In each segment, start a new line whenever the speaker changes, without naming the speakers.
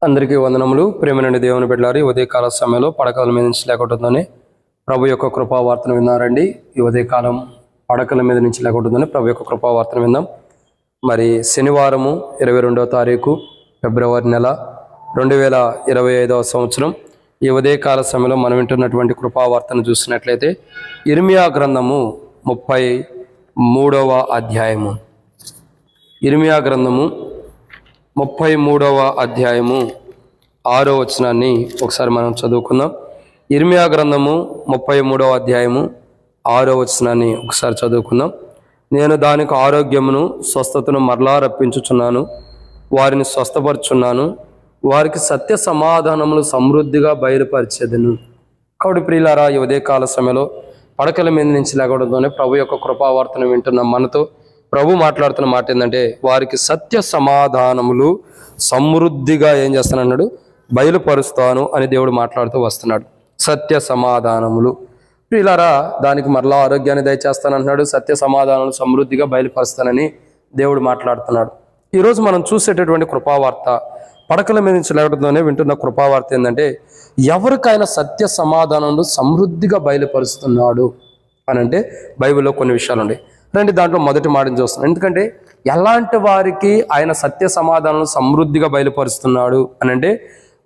అందరికీ వందనములు. ప్రేమనుడి దేవుని బిడ్డలారి ఉదయకాల సమయంలో పడకల మీద నుంచి లేకుంటుందని ప్రభు యొక్క కృపావార్తను విన్నారండి. ఈ ఉదయకాలం పడకల మీద నుంచి లేకుంటుందని ప్రభు యొక్క కృపావార్తను విందాం. మరి శనివారము 22వ తారీఖు ఫిబ్రవరి నెల 2025వ సంవత్సరం ఈ ఉదయకాల సమయంలో మనం వింటున్నటువంటి కృపావార్తను చూసినట్లయితే ఇర్మియా గ్రంథము 33వ అధ్యాయము. ఇర్మియా గ్రంథము 33వ అధ్యాయము 6వ వచనాన్ని ఒకసారి మనం చదువుకుందాం. ఇర్మియా గ్రంథము 33వ అధ్యాయము 6వ వచనాన్ని ఒకసారి చదువుకుందాం. నేను దానికి ఆరోగ్యమును స్వస్థతను మరలా రప్పించుచున్నాను, వారిని స్వస్థపరుచున్నాను, వారికి సత్య సమాధానములు సమృద్ధిగా బయలుపరిచేదను. కాబట్టి ప్రియులారా, ఈ ఉదయకాల సమయంలో పడకల మీద నుంచి లేకపోవడంతోనే ప్రభు యొక్క కృపావార్తను వింటున్న మనతో ప్రభు మాట్లాడుతున్న మాట ఏంటంటే, వారికి సత్య సమాధానములు సమృద్ధిగా ఏం చేస్తానన్నాడు, బయలుపరుస్తాను అని దేవుడు మాట్లాడుతూ వస్తున్నాడు. సత్య సమాధానములు ప్రియులారా, దానికి మరలా ఆరోగ్యాన్ని దయచేస్తానంటున్నాడు. సత్య సమాధానాలు సమృద్ధిగా బయలుపరుస్తానని దేవుడు మాట్లాడుతున్నాడు. ఈరోజు మనం చూసేటటువంటి కృపావార్త, పడకల మీద నుంచి లేవడంతోనే వింటున్న కృపావార్త ఏంటంటే, ఎవరికైనా సత్య సమాధానాలు సమృద్ధిగా బయలుపరుస్తున్నాడు అని అంటే బైబిల్లో కొన్ని విషయాలు ఉన్నాయి. రండి దాంట్లో మొదటి మాటను చూస్తున్నాం. ఎందుకంటే ఎలాంటి వారికి ఆయన సత్య సమాధానాలను సమృద్ధిగా బయలుపరుస్తున్నాడు అని అంటే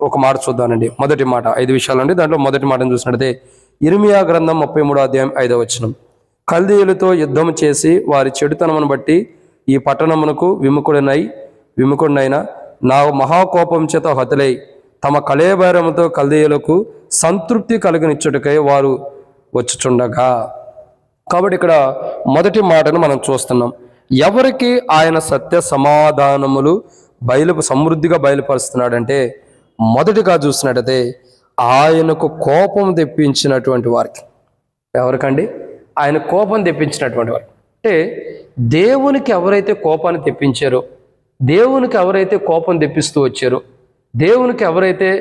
ఒక మాట చూద్దానండి. మొదటి మాట 5 విషయాలు అండి. దాంట్లో మొదటి మాటను చూసినట్లయితే ఇర్మియా గ్రంథం 33వ అధ్యాయం 5వ వచనం. కల్దీయులతో యుద్ధం చేసి వారి చెడుతనమును బట్టి ఈ పట్టణమునకు విముఖుడినైన నా మహాకోపం చేత హతులై తమ కళేబరముతో కల్దీయులకు సంతృప్తి కలిగనిచ్చుటకై వారు వచ్చుచుండగా. కాబట్టి ఇక్కడ మొదటి మాటను మనం చూస్తున్నాం. ఎవరికి ఆయన సత్య సమాధానములు సమృద్ధిగా బయలుపరుస్తున్నాడంటే, మొదటిగా చూసినట్టయితే ఆయనకు కోపం తెప్పించినటువంటి వారికి. ఎవరికండి? ఆయన కోపం తెప్పించినటువంటి వారికి. అంటే దేవునికి ఎవరైతే కోపాన్ని తెప్పించారో, దేవునికి ఎవరైతే కోపం తెప్పిస్తూ వచ్చారో, దేవునికి ఎవరైతే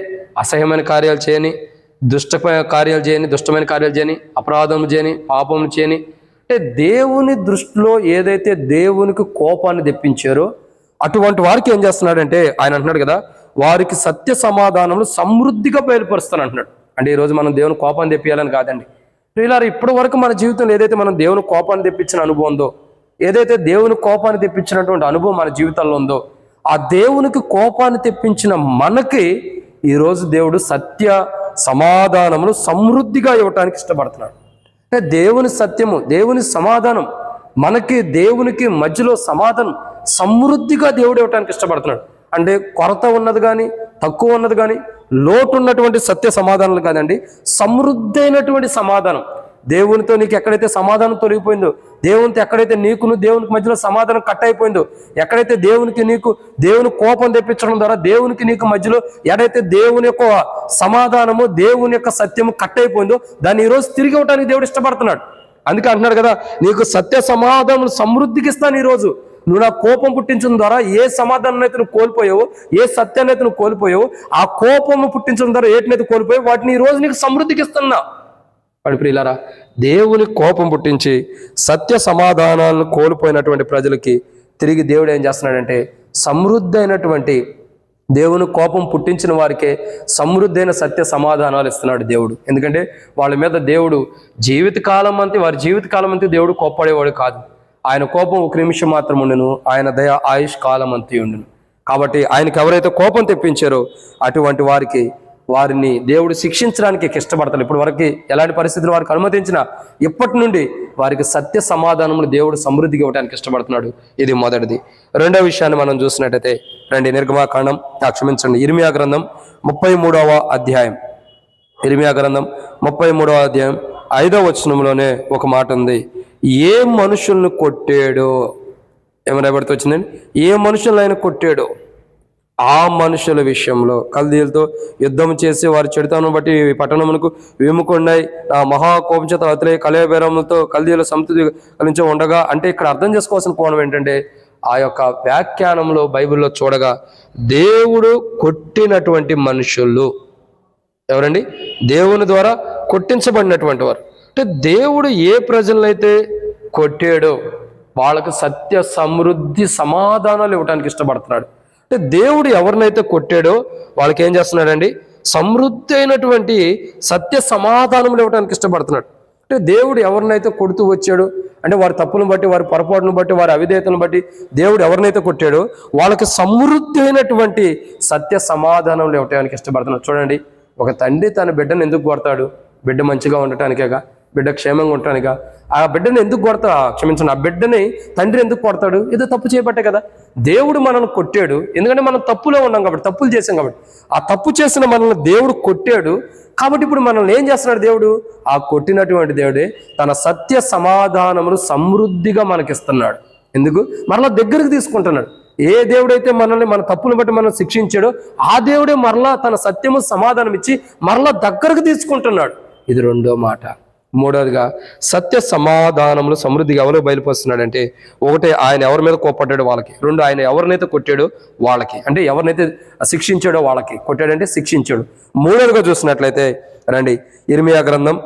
అసహ్యమైన కార్యాలు చేయని, దుష్టమైన కార్యాలు చేయని, అపరాధం చేయని, పాపం చేయని, అంటే దేవుని దృష్టిలో ఏదైతే దేవునికి కోపాన్ని తెప్పించారో అటువంటి వారికి ఏం చేస్తున్నాడంటే, ఆయన అంటున్నాడు కదా, వారికి సత్య సమాధానములు సమృద్ధిగా బయలుపరుస్తాను అంటున్నాడు. అంటే ఈరోజు మనం దేవుని కోపాన్ని తెప్పియాలని కాదండి. ఇలా ఇప్పటి వరకు మన జీవితంలో ఏదైతే మనం దేవుని కోపాన్ని తెప్పించిన అనుభవం ఉందో, ఏదైతే దేవుని కోపాన్ని తెప్పించినటువంటి అనుభవం మన జీవితంలో ఉందో, ఆ దేవునికి కోపాన్ని తెప్పించిన మనకి ఈరోజు దేవుడు సత్య సమాధానములు సమృద్ధిగా ఇవ్వటానికి ఇష్టపడుతున్నాడు. అంటే దేవుని సత్యము, దేవుని సమాధానం, మనకి దేవునికి మధ్యలో సమాధానం సమృద్ధిగా దేవుడు ఇవ్వటానికి ఇష్టపడుతున్నాడు. అంటే కొరత ఉన్నది కానీ, తక్కువ ఉన్నది కానీ, లోటు ఉన్నటువంటి సత్య సమాధానాలు కాదండి, సమృద్ధైనటువంటి సమాధానం. దేవునితో నీకు ఎక్కడైతే సమాధానం తొలగిపోయిందో, దేవునితో ఎక్కడైతే నీకును దేవునికి మధ్యలో సమాధానం కట్ అయిపోయిందో, ఎక్కడైతే దేవుని కోపం తెప్పించడం ద్వారా దేవునికి నీకు మధ్యలో ఎక్కడైతే దేవుని యొక్క సమాధానము, దేవుని యొక్క సత్యము కట్ అయిపోయిందో, దాన్ని ఈరోజు తిరిగి ఇవ్వడానికి దేవుడు ఇష్టపడుతున్నాడు. అందుకే అంటున్నాడు కదా, నీకు సత్య సమాధానం సమృద్ధికి ఇస్తాను. ఈరోజు నువ్వు నా కోపం పుట్టించడం ద్వారా ఏ సమాధానం అయితే నువ్వు కోల్పోయావో, ఏ సత్యాన్ని అయితే నువ్వు కోల్పోయావో, ఆ కోపము పుట్టించడం ద్వారా ఏటినైతే కోల్పోయావు వాటిని ఈ రోజు నీకు సమృద్ధికి ఇస్తున్నా. ప్రియులారా, దేవుని కోపం పుట్టించి సత్య సమాధానాలను కోల్పోయినటువంటి ప్రజలకి తిరిగి దేవుడు ఏం చేస్తున్నాడంటే, సమృద్ధి అయినటువంటి దేవుని కోపం పుట్టించిన వారికే సమృద్ధైన సత్య సమాధానాలు ఇస్తున్నాడు దేవుడు. ఎందుకంటే వాళ్ళ మీద దేవుడు వారి జీవితకాలం అంతా దేవుడు కోప్పడేవాడు కాదు. ఆయన కోపం ఒక నిమిషం మాత్రం ఉండును, ఆయన దయ ఆయుష్ కాలం అంతా ఉండును. కాబట్టి ఆయనకి ఎవరైతే కోపం తెప్పించారో అటువంటి వారిని దేవుడు శిక్షించడానికి ఇష్టపడతాడు. ఇప్పటి వరకు ఎలాంటి పరిస్థితులు వారికి అనుమతించినా ఇప్పటి నుండి వారికి సత్య సమాధానములు దేవుడు సమృద్ధిగా ఇవ్వడానికి ఇష్టపడుతున్నాడు. ఇది మొదటిది. రెండవ విషయాన్ని మనం చూసినట్టయితే నిర్గమాకాండం, ఇర్మియా గ్రంథం 33వ అధ్యాయం. ఇర్మియా గ్రంథం 33వ అధ్యాయం 5వ వచనంలోనే ఒక మాట ఉంది. ఏ మనుషులను కొట్టాడో, ఏమైనా రాబడితే వచ్చిందండి, ఏ మనుషులను ఆయన కొట్టాడో ఆ మనుషుల విషయంలో కల్దీయులతో యుద్ధం చేసి వారి చెడుతనం బట్టి పట్టణమునకు విముఖుండై ఆ మహాకోపం చేత అతలే కళేబేరములతో కల్దీయుల సంతృప్తి కలిగించి ఉండగా. అంటే ఇక్కడ అర్థం చేసుకోవాల్సిన కోణం ఏంటంటే, ఆ యొక్క వ్యాఖ్యానంలో బైబిల్లో చూడగా దేవుడు కొట్టినటువంటి మనుషులు ఎవరండి? దేవుని ద్వారా కొట్టించబడినటువంటి వారు. అంటే దేవుడు ఏ ప్రజలనైతే కొట్టాడో వాళ్ళకు సత్య సమృద్ధి సమాధానాలు ఇవ్వడానికి ఇష్టపడుతున్నాడు. అంటే దేవుడు ఎవరినైతే కొట్టాడో వాళ్ళకి ఏం చేస్తున్నాడండి? సమృద్ధి అయినటువంటి సత్య సమాధానములు ఇవ్వడానికి ఇష్టపడుతున్నాడు. అంటే దేవుడు ఎవరినైతే కొడుతూ వచ్చాడు అంటే వారి తప్పులను బట్టి, వారి పొరపాటును బట్టి, వారి అవిధేయతను బట్టి దేవుడు ఎవరినైతే కొట్టాడో వాళ్ళకి సమృద్ధి అయినటువంటి సత్య సమాధానములు ఇవ్వడానికి ఇష్టపడుతున్నాడు. చూడండి, ఒక తండ్రి తన బిడ్డను ఎందుకు కొడతాడు? బిడ్డ మంచిగా ఉండటానికేగా, బిడ్డ క్షేమంగా ఉండటానికా? ఆ బిడ్డని ఎందుకు క్షమించండి, ఆ బిడ్డని తండ్రి ఎందుకు కొడతాడు? ఏదో తప్పు చేయబట్టే కదా. దేవుడు మనల్ని కొట్టాడు ఎందుకంటే మనం తప్పులో ఉన్నాం కాబట్టి, తప్పులు చేసాం కాబట్టి. ఆ తప్పు చేసిన మనల్ని దేవుడు కొట్టాడు కాబట్టి ఇప్పుడు మనల్ని ఏం చేస్తున్నాడు దేవుడు? ఆ కొట్టినటువంటి దేవుడే తన సత్య సమాధానములు సమృద్ధిగా మనకిస్తున్నాడు. ఎందుకు? మరలా దగ్గరకు తీసుకుంటున్నాడు. ఏ దేవుడైతే మనల్ని మన తప్పులను బట్టి మనం శిక్షించాడో ఆ దేవుడే మరలా తన సత్యము సమాధానం ఇచ్చి మరలా దగ్గరకు తీసుకుంటున్నాడు. ఇది రెండో మాట. మూడవదిగా సత్య సమాధానములు సమృద్ధిగా ఎవరు బయలుపరుస్తున్నాడంటే, ఒకటే ఆయన ఎవరి మీద కోప్పడ్డాడో వాళ్ళకి, రెండు ఆయన ఎవరినైతే కొట్టాడో వాళ్ళకి, అంటే ఎవరినైతే శిక్షించాడో వాళ్ళకి. కొట్టాడంటే శిక్షించాడు. మూడవదిగా చూసినట్లయితే రండి, ఇర్మియా గ్రంథం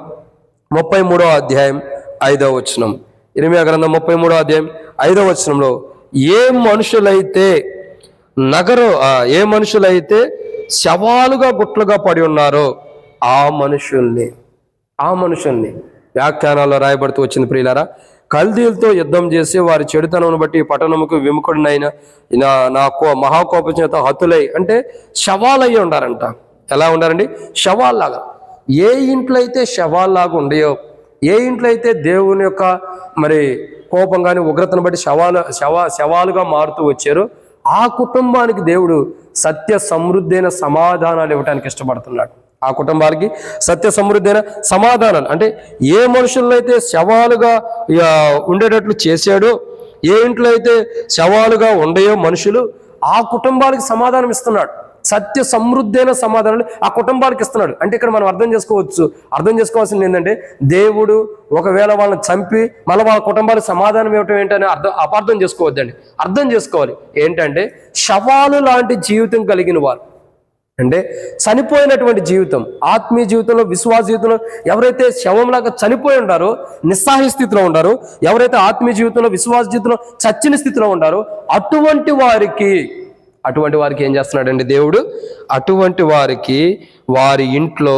33వ అధ్యాయం 5వ వచనం. ఇర్మియా గ్రంథం 33వ అధ్యాయం 5వ వచనంలో ఏ మనుషులైతే శవాలుగా గుట్లుగా పడి ఉన్నారో ఆ మనుషుల్ని వ్యాఖ్యానాల్లో రాయబడుతూ వచ్చింది. ప్రియులారా, కల్దీలతో యుద్ధం చేసి వారి చెడుతనమును బట్టి పట్టణముకు విముఖుడినైన నా మహాకోపం చేత హతులై, అంటే శవాలయ్యి ఉండారంట. ఎలా ఉండారండి? శవాల్లాగా. ఏ ఇంట్లో అయితే శవాల్లాగా ఉండయో, ఏ ఇంట్లో అయితే దేవుని యొక్క మరి కోపం కానీ ఉగ్రతను బట్టి శవాలుగా మారుతూ వచ్చారో ఆ కుటుంబానికి దేవుడు సత్య సమృద్ధైన సమాధానాలు ఇవ్వడానికి ఇష్టపడుతున్నాడు. ఆ కుటుంబానికి సత్య సమృద్ధైన సమాధానాలు అంటే ఏ మనుషుల్లో అయితే శవాలుగా ఉండేటట్లు చేశాడో, ఏ ఇంట్లో అయితే శవాలుగా ఉండయో మనుషులు, ఆ కుటుంబానికి సమాధానం ఇస్తున్నాడు. సత్య సమృద్ధైన సమాధానాలు ఆ కుటుంబానికి ఇస్తున్నాడు. అంటే ఇక్కడ మనం అర్థం చేసుకోవాల్సింది ఏంటంటే, దేవుడు ఒకవేళ వాళ్ళని చంపి మళ్ళీ వాళ్ళ కుటుంబానికి సమాధానం ఇవ్వటం ఏంటని అపార్థం చేసుకోవద్దండి. అర్థం చేసుకోవాలి. ఏంటంటే శవాలు లాంటి జీవితం కలిగిన వారు, అంటే చనిపోయినటువంటి జీవితం, ఆత్మీయ జీవితంలో, విశ్వాస జీవితంలో ఎవరైతే శవంలాగా చనిపోయి ఉండారో, నిస్సహాయ స్థితిలో ఉండారో, ఎవరైతే ఆత్మీయ జీవితంలో, విశ్వాస జీవితంలో చచ్చిన స్థితిలో ఉండారో అటువంటి వారికి ఏం చేస్తున్నాడండి దేవుడు? అటువంటి వారికి వారి ఇంట్లో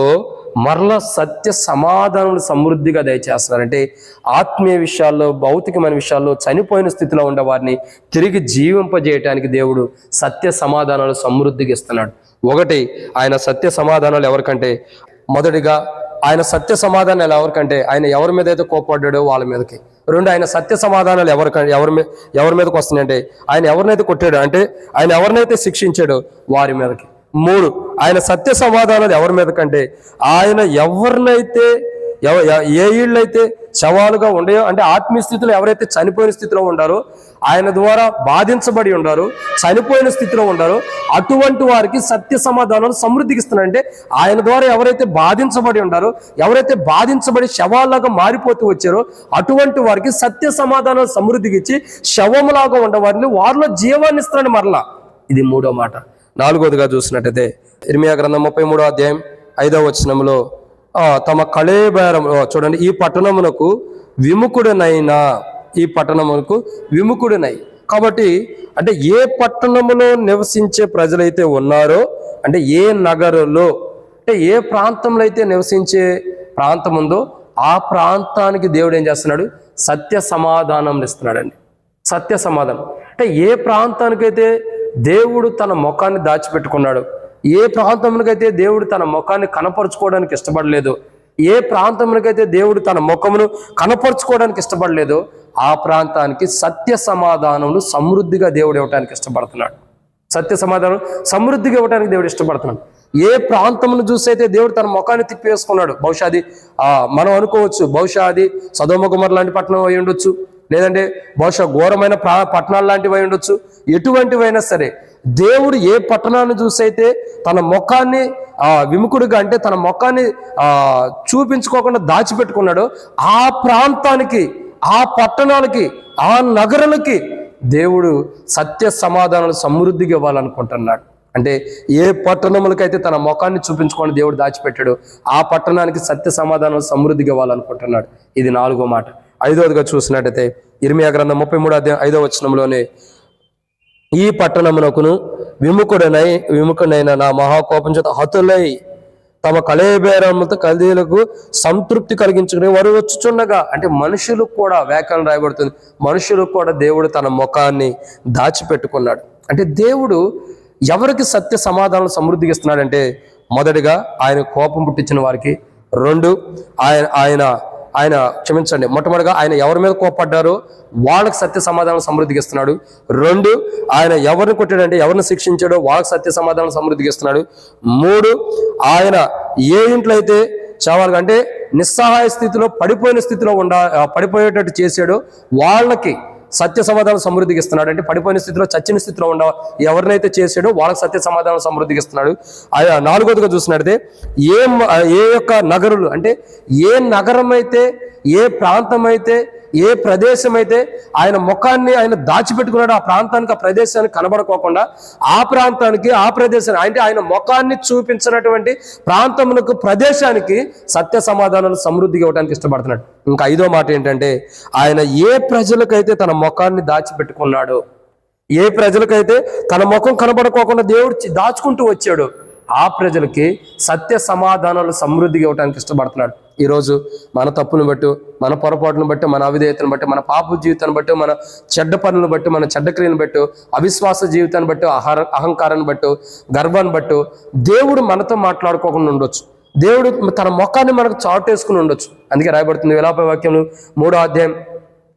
మరల సత్య సమాధానం సమృద్ధిగా దయచేస్తున్నారంటే ఆత్మీయ విషయాల్లో, భౌతికమైన విషయాల్లో చనిపోయిన స్థితిలో ఉండే వారిని తిరిగి జీవింపజేయటానికి దేవుడు సత్య సమాధానాలు సమృద్ధిగా ఇస్తున్నాడు. ఒకటి, ఆయన సత్య సమాధానాలు ఎవరికంటే, మొదటిగా ఆయన సత్య సమాధానాలు ఎవరికంటే ఆయన ఎవరి మీద అయితే కోప్పడ్డాడో వాళ్ళ మీదకి. రెండు, ఆయన సత్య సమాధానాలు ఎవరి మీదకి వస్తున్నాయంటే ఆయన ఎవరినైతే కొట్టాడో, అంటే ఆయన ఎవరినైతే శిక్షించాడో వారి మీదకి. మూడు, ఆయన సత్య సమాధానాలు ఎవరి మీద కంటే ఆయన ఎవరినైతే ఏ ఇళ్ళైతే శవాలుగా ఉండయో, అంటే ఆత్మీయ స్థితిలో ఎవరైతే చనిపోయిన స్థితిలో ఉండారో, ఆయన ద్వారా బాధించబడి ఉండారో, చనిపోయిన స్థితిలో ఉండారో అటువంటి వారికి సత్య సమాధానాలు సమృద్ధికి ఇస్తున్నారంటే ఆయన ద్వారా ఎవరైతే బాధించబడి ఉండారో, ఎవరైతే బాధించబడి శవాల్లాగా మారిపోతూ వచ్చారో అటువంటి వారికి సత్య సమాధానాలు సమృద్ధికి ఇచ్చి శవములాగా ఉండవారిని వారిలో జీవాన్ని ఇస్తున్నాడు మరలా. ఇది మూడో మాట. నాలుగోదిగా చూసినట్టయితే ఇర్మియా గ్రంథం 33వ అధ్యాయం 5వ వచనంలో తమ కళేబేరం చూడండి, ఈ పట్టణమునకు విముఖుడినై. కాబట్టి అంటే ఏ పట్టణములో నివసించే ప్రజలైతే ఉన్నారో, అంటే ఏ నగరంలో, అంటే ఏ ప్రాంతంలో అయితే నివసించే ప్రాంతం ఉందో ఆ ప్రాంతానికి దేవుడు ఏం చేస్తున్నాడు? సత్య సమాధానం ఇస్తున్నాడండి. సత్య సమాధానం అంటే ఏ ప్రాంతానికైతే దేవుడు తన ముఖాన్ని దాచిపెట్టుకున్నాడు, ఏ ప్రాంతంలోకైతే దేవుడు తన ముఖాన్ని కనపరుచుకోవడానికి ఇష్టపడలేదు, ఏ ప్రాంతంలోకైతే దేవుడు తన ముఖమును కనపరుచుకోవడానికి ఇష్టపడలేదో ఆ ప్రాంతానికి సత్య సమాధానమును సమృద్ధిగా దేవుడు ఇవ్వడానికి ఇష్టపడుతున్నాడు. సత్య సమాధానం సమృద్ధిగా ఇవ్వడానికి దేవుడు ఇష్టపడుతున్నాడు. ఏ ప్రాంతమును చూసి అయితే దేవుడు తన ముఖాన్ని తిప్పేసుకున్నాడు, బహుశా అది మనం అనుకోవచ్చు, బహుశా అది సొదొమ గొమొర్రా లాంటి పట్టణం అయి ఉండొచ్చు, లేదంటే బహుశా ఘోరమైన పట్టణాలు లాంటివి అయి ఉండొచ్చు. ఎటువంటివైనా సరే దేవుడు ఏ పట్టణాన్ని చూసైతే తన ముఖాన్ని విముఖుడిగా, అంటే తన ముఖాన్ని చూపించుకోకుండా దాచిపెట్టుకున్నాడో ఆ ప్రాంతానికి, ఆ పట్టణాలకి, ఆ నగరాలకి దేవుడు సత్య సమాధానాలు సమృద్ధిగా ఇవ్వాలనుకుంటున్నాడు. అంటే ఏ పట్టణములకైతే తన ముఖాన్ని చూపించుకొని దేవుడు దాచిపెట్టాడు ఆ పట్టణానికి సత్య సమాధానాలు సమృద్ధిగా ఇవ్వాలనుకుంటున్నాడు. ఇది నాలుగో మాట. ఐదవదిగా చూసినట్టయితే ఇర్మియా గ్రంథం 33వ అధ్యాయం 5వ వచనంలోనే ఈ పట్టణమునకును విముఖుడైన నా మహాకోపం చేత హతులై తమ కళేబేరములతో కల్దీలకు సంతృప్తి కలిగించుకుని వారు వచ్చుచుండగా, అంటే మనుషులకు కూడా వ్యాఖ్యానం రాయబడుతుంది, మనుషులకు కూడా దేవుడు తన ముఖాన్ని దాచిపెట్టుకున్నాడు. అంటే దేవుడు ఎవరికి సత్య సమాధానం సమృద్ధిగా ఇస్తున్నాడంటే, మొదటిగా ఆయన కోపం పుట్టించిన వారికి, రెండు ఆయన క్షమించండి, మొట్టమొదటిగా ఆయన ఎవరి మీద కోపడ్డారో వాళ్ళకి సత్య సమాధానం సమృద్ధిగా ఇస్తున్నాడు. రెండు, ఆయన ఎవరిని కొట్టాడంటే, ఎవరిని శిక్షించాడో వాళ్ళకి సత్య సమాధానం సమృద్ధిగా ఇస్తున్నాడు. మూడు, ఆయన ఏ ఇంట్లో అయితే చావాలిగా అంటే నిస్సహాయ స్థితిలో పడిపోయిన స్థితిలో పడిపోయేటట్టు చేశాడో వాళ్ళకి సత్య సమాధానం సమృద్ధికి ఇస్తున్నాడు. అంటే పడిపోయిన స్థితిలో చచ్చిన స్థితిలో ఎవరినైతే చేసాడో వాళ్ళకి సత్య సమాధానం సమృద్ధికి ఇస్తున్నాడు. నాలుగోదిగా చూసినట్లయితే ఏ యొక్క నగరులు అంటే ఏ నగరం అయితే, ఏ ప్రాంతం అయితే, ఏ ప్రదేశం అయితే ఆయన ముఖాన్ని ఆయన దాచిపెట్టుకున్నాడు, ఆ ప్రాంతానికి ఆ ప్రదేశానికి కనబడుకోకుండా ఆ ప్రాంతానికి ఆ ప్రదేశానికి అంటే ఆయన ముఖాన్ని చూపించినటువంటి ప్రాంతమునకు ప్రదేశానికి సత్య సమాధానాలు సమృద్ధిగా ఇవ్వడానికి ఇష్టపడుతున్నాడు. ఇంకా ఐదో మాట ఏంటంటే, ఆయన ఏ ప్రజలకైతే తన ముఖాన్ని దాచిపెట్టుకున్నాడో, ఏ ప్రజలకైతే తన ముఖం కనబడుకోకుండా దేవుడు దాచుకుంటూ వచ్చాడు, ఆ ప్రజలకి సత్య సమాధానాలు సమృద్ధిగా ఇవ్వడానికి ఇష్టపడుతున్నాడు. ఈరోజు మన తప్పును బట్టి, మన పొరపాటును బట్టి, మన అవిధేయతను బట్టి, మన పాప జీవితాన్ని బట్టి, మన చెడ్డ పనులను బట్టి, మన చెడ్డ క్రియను బట్టి, అవిశ్వాస జీవితాన్ని బట్టి, అహంకారాన్ని బట్టి, గర్వాన్ని బట్టి దేవుడు మనతో మాట్లాడుకోకుండా ఉండొచ్చు. దేవుడు తన ముఖాన్ని మనకు చాటేసుకుని ఉండొచ్చు. అందుకే రాయబడుతుంది విలాప వాక్యములు 3వ అధ్యాయం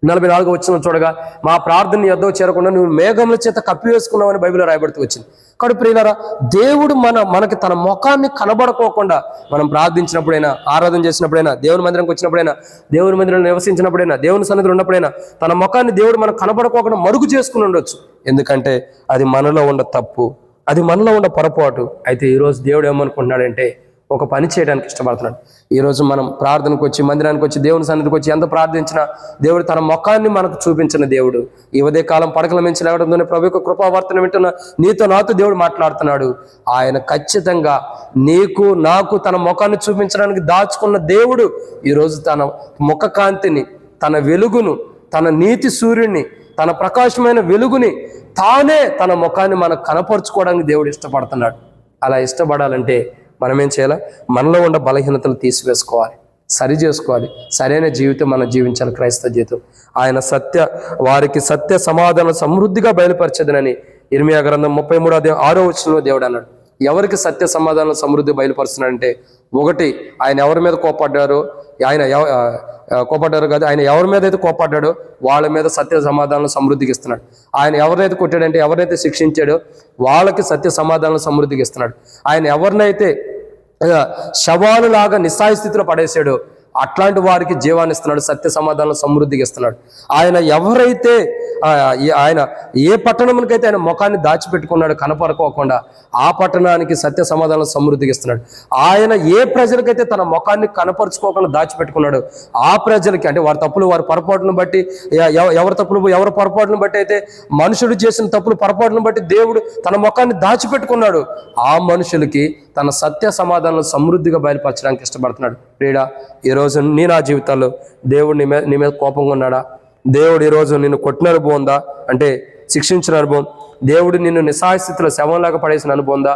44 వచ్చిన చూడగా, మా ప్రార్థన యొద్ద చేరకుండా నువ్వు మేఘముల చేత కప్పివేసుకున్నావు అని బైబిల్లో రాయబడుతూ వచ్చింది. కాబట్టి ప్రియులారా, దేవుడు మనకి తన ముఖాన్ని కనబడుకోకుండా మనం ప్రార్థించినప్పుడైనా, ఆరాధన చేసినప్పుడైనా, దేవుని మందిరంకి వచ్చినప్పుడైనా, దేవుని మందిరంలో నివసించినప్పుడైనా, దేవుని సన్నిధిలో ఉన్నప్పుడైనా తన ముఖాన్ని దేవుడు మనకు కనబడుకోకుండా మరుగు చేసుకుని ఉండొచ్చు. ఎందుకంటే అది మనలో ఉన్న తప్పు, అది మనలో ఉన్న పొరపాటు. అయితే ఈరోజు దేవుడు ఏమనుకుంటున్నాడంటే, ఒక పని చేయడానికి ఇష్టపడుతున్నాడు. ఈరోజు మనం ప్రార్థనకు వచ్చి, మందిరానికి వచ్చి, దేవుని సన్నిధికి వచ్చి ఎంత ప్రార్థించినా దేవుడు తన ముఖాన్ని మనకు చూపించిన దేవుడు. ఈ ఉదయ కాలం పడకల మించి లేవడంతోనే ప్రభు యొక్క కృపావార్తను వింటున్న నాతో దేవుడు మాట్లాడుతున్నాడు. ఆయన ఖచ్చితంగా నీకు నాకు తన ముఖాన్ని చూపించడానికి దాచుకున్న దేవుడు ఈరోజు తన ముఖ కాంతిని, తన వెలుగును, తన నీతి సూర్యుడిని, తన ప్రకాశమైన వెలుగుని తానే తన ముఖాన్ని మనకు కనపరుచుకోవడానికి దేవుడు ఇష్టపడుతున్నాడు. అలా ఇష్టపడాలంటే మనం ఏం చేయాలి? మనలో ఉన్న బలహీనతలు తీసివేసుకోవాలి, సరి చేసుకోవాలి, సరైన జీవితం మనం జీవించాలి, క్రైస్తవ జీవితం. ఆయన వారికి సత్య సమాధానం సమృద్ధిగా బయలుపరచదనని ఇర్మియా గ్రంథం 33వ అధ్యాయం 6వ వచనంలో దేవుడు అన్నాడు. ఎవరికి సత్య సమాధానం సమృద్ధి బయలుపరుస్తున్నాడంటే, ఒకటి ఆయన ఎవరి మీద కోపడ్డారో, ఆయన ఎవరి మీద అయితే కోపడ్డాడో వాళ్ళ మీద సత్య సమాధానం సమృద్ధికి ఇస్తున్నాడు. ఆయన ఎవరినైతే కొట్టాడంటే, ఎవరినైతే శిక్షించాడో వాళ్ళకి సత్య సమాధానం సమృద్ధికి ఇస్తున్నాడు. ఆయన ఎవరినైతే శవాలు లాగా నిస్సాయ స్థితిలో పడేసాడో అట్లాంటి వారికి జీవాన్ని ఇస్తున్నాడు, సత్య సమాధానం సమృద్ధికి ఇస్తున్నాడు. ఆయన ఏ పట్టణమునికైతే ఆయన ముఖాన్ని దాచిపెట్టుకున్నాడు కనపడుకోకుండా, ఆ పట్టణానికి సత్య సమాధానం సమృద్ధికి ఇస్తున్నాడు. ఆయన ఏ ప్రజలకైతే తన ముఖాన్ని కనపరుచుకోకుండా దాచిపెట్టుకున్నాడు, ఆ ప్రజలకి అంటే వారి తప్పులు, వారి పొరపాటును బట్టి, ఎవరి తప్పులు, ఎవరి పొరపాటును బట్టి అయితే మనుషుడు చేసిన తప్పులు, పొరపాటును బట్టి దేవుడు తన ముఖాన్ని దాచిపెట్టుకున్నాడు, ఆ మనుషులకి తన సత్య సమాధానం సమృద్ధిగా బయలుపరచడానికి ఇష్టపడుతున్నాడు. ప్రియుడా, ఈరోజు నా జీవితాల్లో దేవుడు నీ మీద కోపంగా ఉన్నాడా? దేవుడు ఈరోజు నిన్ను కొట్టిన అనుభవం ఉందా? అంటే శిక్షించిన అనుభవం, దేవుడు నిన్ను నిస్సహాయ స్థితిలో శవంలాగా పడేసిన అనుభవం ఉందా?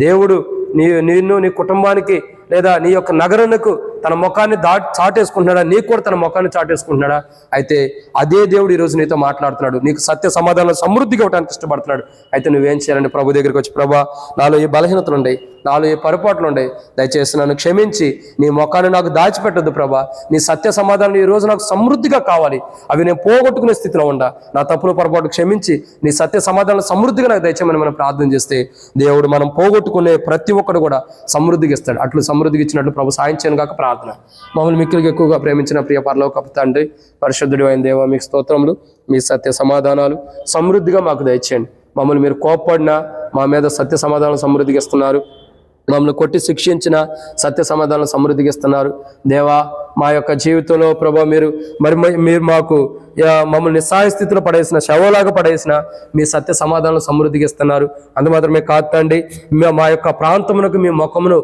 దేవుడు నిన్ను, నీ కుటుంబానికి లేదా నీ యొక్క నగరానికి తన ముఖాన్ని చాటేసుకుంటున్నాడా? నీకు కూడా తన ముఖాన్ని చాటేసుకుంటున్నాడా? అయితే అదే దేవుడు ఈరోజు నీతో మాట్లాడుతున్నాడు, నీకు సత్య సమాధానం సమృద్ధిగా ఇవ్వడానికి ఇష్టపడుతున్నాడు. అయితే నువ్వేం చేయాలంటే, ప్రభు దగ్గరికి వచ్చి, ప్రభా నాలో ఏ బలహీనతలు ఉన్నాయి, నాలో ఏ పొరపాట్లు ఉన్నాయి, దయచేసి నన్ను క్షమించి నీ ముఖాన్ని నాకు దాచిపెట్టద్దు ప్రభా, నీ సత్య సమాధానం ఈ రోజు నాకు సమృద్ధిగా కావాలి, అవి నేను పోగొట్టుకునే స్థితిలో ఉండా, నా తప్పులు పొరపాటు క్షమించి నీ సత్య సమాధానం సమృద్ధిగా నాకు దయచేయమని మనం ప్రార్థన చేస్తే దేవుడు మనం పోగొట్టుకునే ప్రతి ఒక్కడు కూడా సమృద్ధిగా ఇస్తాడు. అట్లు సమృద్ధిగా ఇచ్చినట్లు ప్రభు సాయం చేయను కాక ప్రార్థన. మమ్మల్ని మిక్కిలిగా ఎక్కువగా ప్రేమించిన ప్రియ పరలోకపు తండ్రి, పరిశుద్ధుడు అయిన దేవా, మీకు స్తోత్రములు. మీ సత్య సమాధానాలు సమృద్ధిగా మాకు దయచేయండి. మమ్మల్ని మీరు కోప్పడినా మా మీద సత్య సమాధానం సమృద్ధిగా ఇస్తున్నారు, మమ్మల్ని కొట్టి శిక్షించిన సత్య సమాధానం సమృద్ధిగా ఇస్తున్నారు. దేవా, మా యొక్క జీవితంలో ప్రభా మీరు మాకు మమ్మల్ని నిస్సహాయ స్థితిలో పడేసిన, శవలాగా పడేసిన మీ సత్య సమాధానం సమృద్ధిగా ఇస్తున్నారు. అందు మాత్రమే కాదు తండ్రి, మా యొక్క ప్రాంతమునకు మీ ముఖమును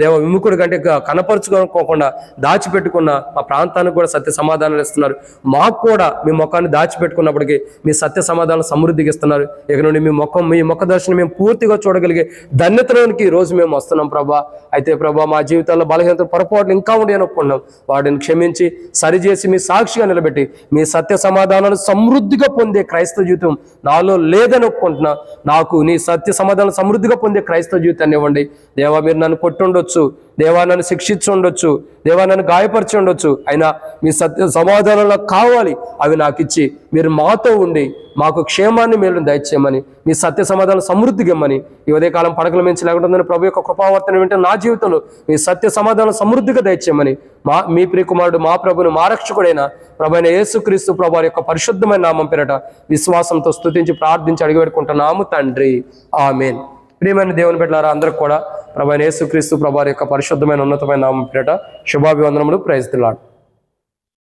దేవ విముఖుడి కంటే కనపరుచుకోకుండా దాచిపెట్టుకున్న మా ప్రాంతానికి కూడా సత్య సమాధానాలు ఇస్తున్నారు. మాకు కూడా మీ ముఖాన్ని దాచిపెట్టుకున్నప్పటికీ మీ సత్య సమాధానం సమృద్ధిగా ఇస్తున్నారు. ఇక నుండి మీ ముఖ దర్శనం మేము పూర్తిగా చూడగలిగే ధన్యతలోనికి ఈ రోజు మేము వస్తున్నాం ప్రభా. అయితే ప్రభా, మా జీవితాల్లో బలహీనత పొరపాట్లు ఇంకా ఉండి అనుకున్నాం, వాటిని క్షమించి సరిచేసి మీ సాక్షిగా నిలబెట్టి మీ సత్య సమాధానాలు సమృద్ధిగా పొందే క్రైస్తవ జీవితం నాలో లేదని ఒప్పుకుంటున్నా. నాకు నీ సత్య సమాధానం సమృద్ధిగా పొందే క్రైస్తవ జీవితాన్ని ఇవ్వండి దేవా. మీరు నన్ను కొట్టుండొచ్చు దేవా, నన్ను శిక్షించి ఉండొచ్చు దేవా, నన్ను గాయపరిచి ఉండొచ్చు, అయినా మీ సత్య సమాధానంలో కావాలి. అవి నాకు ఇచ్చి మీరు మాతో ఉండి మాకు క్షేమాన్ని మేలు దయచేయమని, మీ సత్య సమాధానం సమృద్ధిగా ఇమ్మని ఈ ఉదయకాలం పడకల మించి లేకుండా ప్రభు యొక్క కృపావర్తన వెంట నా జీవితంలో మీ సత్య సమాధానం సమృద్ధిగా దయచేయమని మీ ప్రియకుమారుడు మా ప్రభును మా రక్షకుడైన ప్రభువైన యేసుక్రీస్తు ప్రభు యొక్క పరిశుద్ధమైన నామం పేరట విశ్వాసంతో స్తుతించి ప్రార్థించి అడిగి పెట్టుకుంటున్నాము తండ్రి, ఆమేన్. ప్రియమైన దేవుని బిడ్డలారా, అందరికి కూడా ప్రభువైన యేసుక్రీస్తు ప్రభు యొక్క పరిశుద్ధమైన ఉన్నతమైన నామం పేరట శుభాభివందనములు. Praise the lord.